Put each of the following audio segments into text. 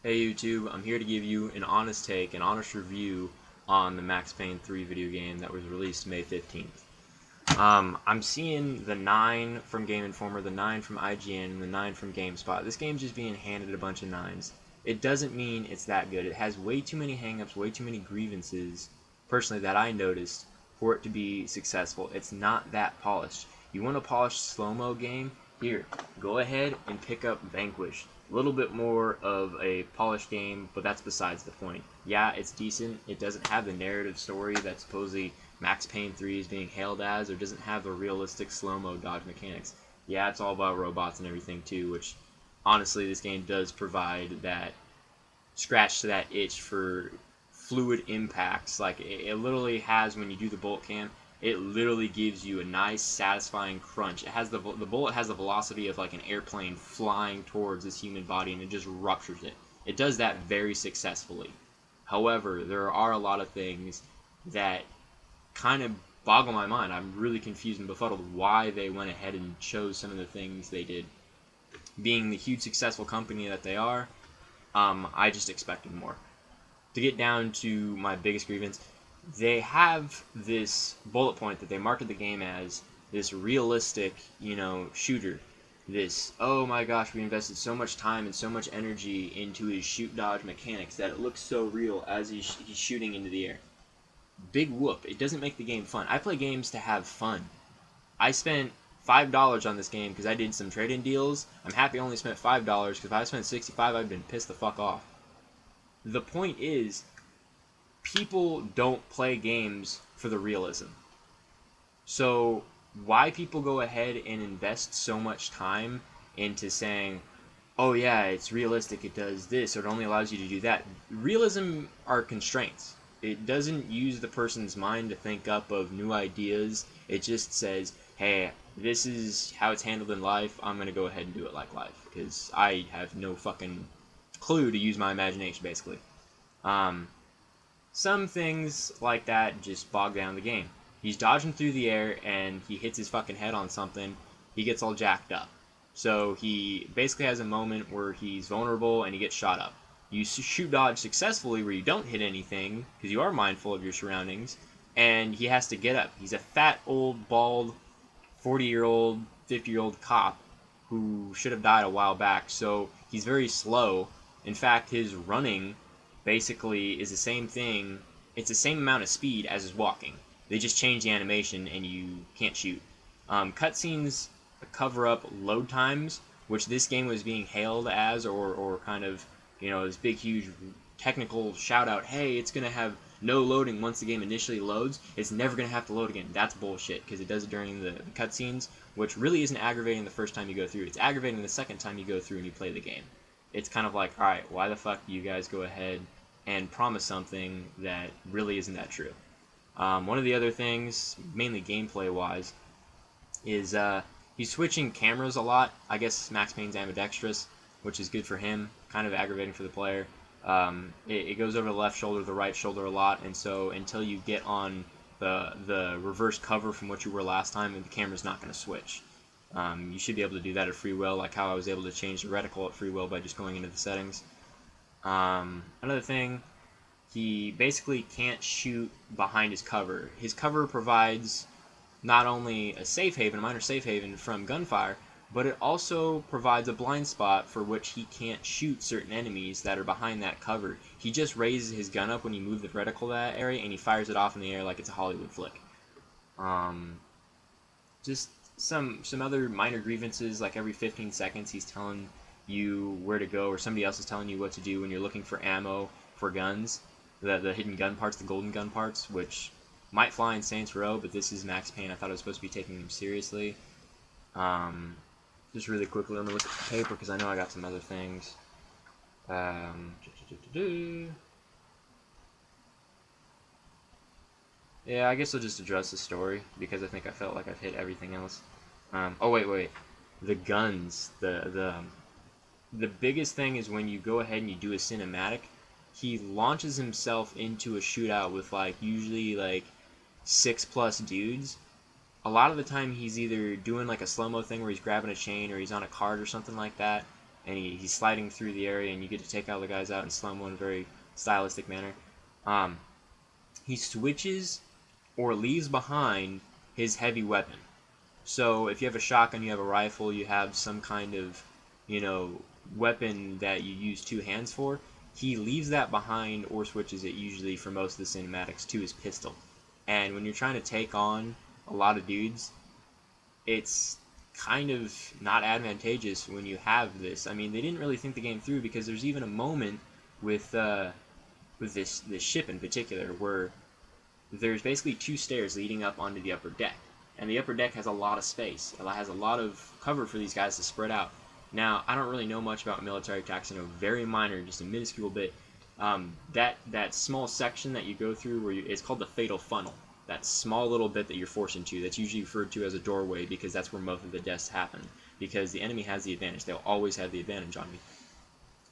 Hey YouTube, I'm here to give you an honest take, an honest review on the Max Payne 3 video game that was released May 15th. I'm seeing the 9 from Game Informer, the 9 from IGN, and the 9 from GameSpot. This game's just being handed a bunch of 9s. It doesn't mean it's that good. It has way too many hangups, way too many grievances, personally, that I noticed for it to be successful. It's not that polished. You want a polished slow-mo game? Here, go ahead and pick up Vanquish. A little bit more of a polished game, but that's besides the point. Yeah, it's decent. It doesn't have the narrative story that supposedly Max Payne 3 is being hailed as, or doesn't have the realistic slow-mo dodge mechanics. Yeah, it's all about robots and everything too, which honestly this game does provide that scratch to that itch for fluid impacts. Like it literally has, when you do the bullet cam, it literally gives you a nice satisfying crunch. It has the bullet has the velocity of like an airplane flying towards this human body, and it just ruptures it. It does that very successfully. However, there are a lot of things that kind of boggle my mind. I'm really confused and befuddled why they went ahead and chose some of the things they did. Being the huge successful company that they are, I just expected more. To get down to my biggest grievance, they have this bullet point that they market the game as this realistic, shooter. This, oh my gosh, we invested so much time and so much energy into his shoot dodge mechanics that it looks so real as he's shooting into the air. Big whoop. It doesn't make the game fun. I play games to have fun. I spent $5 on this game because I did some trade-in deals. I'm happy I only spent $5 because if I spent $65, I'd been pissed the fuck off. The point is, people don't play games for the realism. So why people go ahead and invest so much time into saying, oh yeah, it's realistic, it does this, or it only allows you to do that. Realism are constraints. It doesn't use the person's mind to think up of new ideas. It just says, hey, this is how it's handled in life, I'm going to go ahead and do it like life, because I have no fucking clue to use my imagination, basically. Some things like that just bog down the game. He's dodging through the air and he hits his fucking head on something. He gets all jacked up. So he basically has a moment where he's vulnerable and he gets shot up. You shoot dodge successfully where you don't hit anything because you are mindful of your surroundings, and he has to get up. He's a fat, old, bald, 40-year-old, 50-year-old cop who should have died a while back, so he's very slow. In fact, his running basically is the same thing. It's the same amount of speed as his walking. They just change the animation and you can't shoot. Cutscenes cover up load times, which this game was being hailed as, or kind of, this big, huge technical shout out, hey, it's going to have no loading once the game initially loads. It's never going to have to load again. That's bullshit, because it does it during the cutscenes, which really isn't aggravating the first time you go through. It's aggravating the second time you go through and you play the game. It's kind of like, alright, why the fuck do you guys go ahead and promise something that really isn't that true? One of the other things, mainly gameplay-wise, is he's switching cameras a lot. I guess Max Payne's ambidextrous, which is good for him, kind of aggravating for the player. It goes over the left shoulder, the right shoulder a lot, and so until you get on the reverse cover from what you were last time, the camera's not going to switch. You should be able to do that at free will, like how I was able to change the reticle at free will by just going into the settings. Another thing, he basically can't shoot behind his cover. His cover provides not only a safe haven, a minor safe haven from gunfire, but it also provides a blind spot for which he can't shoot certain enemies that are behind that cover. He just raises his gun up when you move the reticle to that area, and he fires it off in the air like it's a Hollywood flick. Just some other minor grievances, like every 15 seconds he's telling you where to go, or somebody else is telling you what to do when you're looking for ammo for guns. The hidden gun parts, the golden gun parts, which might fly in Saints Row, but this is Max Payne. I thought I was supposed to be taking him seriously. Just really quickly, let me look at the paper because I know I got some other things. Yeah, I guess I'll just address the story because I think I felt like I've hit everything else. Oh wait, the guns. The biggest thing is when you go ahead and you do a cinematic, he launches himself into a shootout with usually 6+ dudes. A lot of the time he's either doing like a slow-mo thing where he's grabbing a chain or he's on a cart or something like that, and he's sliding through the area, and you get to take all the guys out in slow-mo in a very stylistic manner. He switches or leaves behind his heavy weapon. So if you have a shotgun, you have a rifle, you have some kind of, weapon that you use two hands for, he leaves that behind or switches it usually for most of the cinematics to his pistol. And when you're trying to take on a lot of dudes, it's kind of not advantageous when you have this. I mean, they didn't really think the game through, because there's even a moment with this ship in particular where there's basically two stairs leading up onto the upper deck, and the upper deck has a lot of space. It has a lot of cover for these guys to spread out. Now, I don't really know much about military tactics. I know very minor, just a minuscule bit. That small section that you go through, it's called the fatal funnel. That small little bit that you're forced into, that's usually referred to as a doorway, because that's where most of the deaths happen. Because the enemy has the advantage. They'll always have the advantage on you.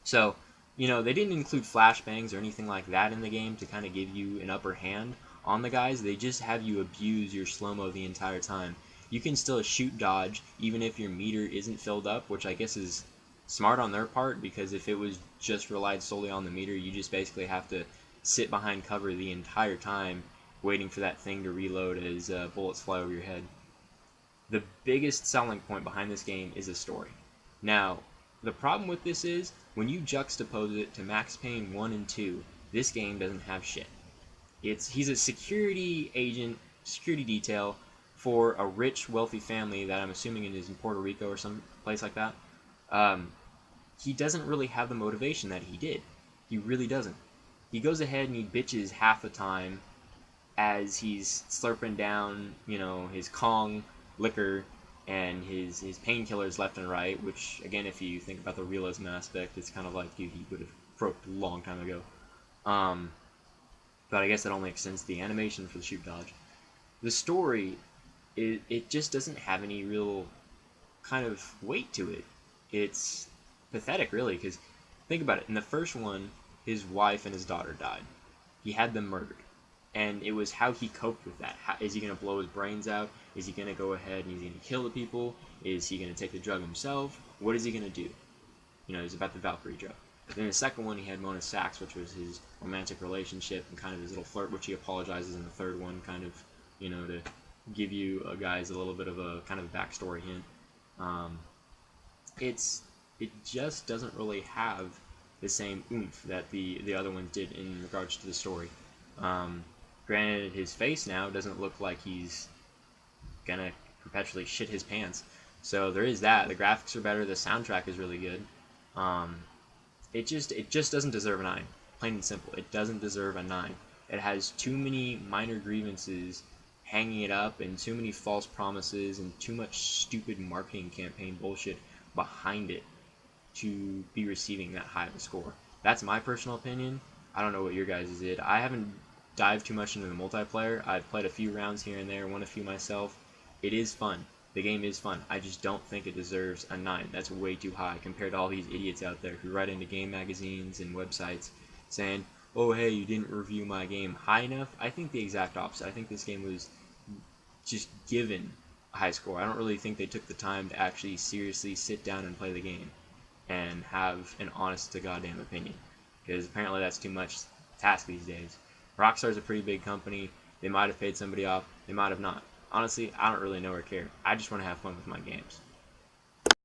So, they didn't include flashbangs or anything like that in the game to kind of give you an upper hand on the guys. They just have you abuse your slow-mo the entire time. You can still shoot dodge even if your meter isn't filled up, which I guess is smart on their part, because if it was just relied solely on the meter, you just basically have to sit behind cover the entire time waiting for that thing to reload as bullets fly over your head. The biggest selling point behind this game is the story. Now, the problem with this is, when you juxtapose it to Max Payne 1 and 2, this game doesn't have shit. He's a security agent, security detail for a rich, wealthy family that I'm assuming is in Puerto Rico or some place like that. He doesn't really have the motivation that he did. He really doesn't. He goes ahead and he bitches half the time as he's slurping down, his Kong liquor and his painkillers left and right, which, again, if you think about the realism aspect, it's kind of like he would have croaked a long time ago. But I guess that only extends the animation for the shoot dodge. The story, it just doesn't have any real kind of weight to it. It's pathetic, really, because think about it. In the first one, his wife and his daughter died. He had them murdered. And it was how he coped with that. Is he going to blow his brains out? Is he going to go ahead and he's going to kill the people? Is he going to take the drug himself? What is he going to do? It's about the Valkyrie drug. Then the second one, he had Mona Sachs, which was his romantic relationship and kind of his little flirt, which he apologizes in the third one, kind of, to give you guys a little bit of a kind of backstory hint. It just doesn't really have the same oomph that the other ones did in regards to the story. Granted, his face now doesn't look like he's gonna perpetually shit his pants. So there is that. The graphics are better. The soundtrack is really good. It just doesn't deserve a 9. Plain and simple. It doesn't deserve a 9. It has too many minor grievances hanging it up, and too many false promises, and too much stupid marketing campaign bullshit behind it to be receiving that high of a score. That's my personal opinion. I don't know what your guys' is. I haven't dived too much into the multiplayer. I've played a few rounds here and there, won a few myself. It is fun. The game is fun. I just don't think it deserves a 9. That's way too high compared to all these idiots out there who write into game magazines and websites saying, oh, hey, you didn't review my game high enough. I think the exact opposite. I think this game was just given a high score. I don't really think they took the time to actually seriously sit down and play the game and have an honest to goddamn opinion, because apparently that's too much to task these days. Rockstar's a pretty big company. They might have paid somebody off. They might have not. Honestly, I don't really know or care. I just want to have fun with my games.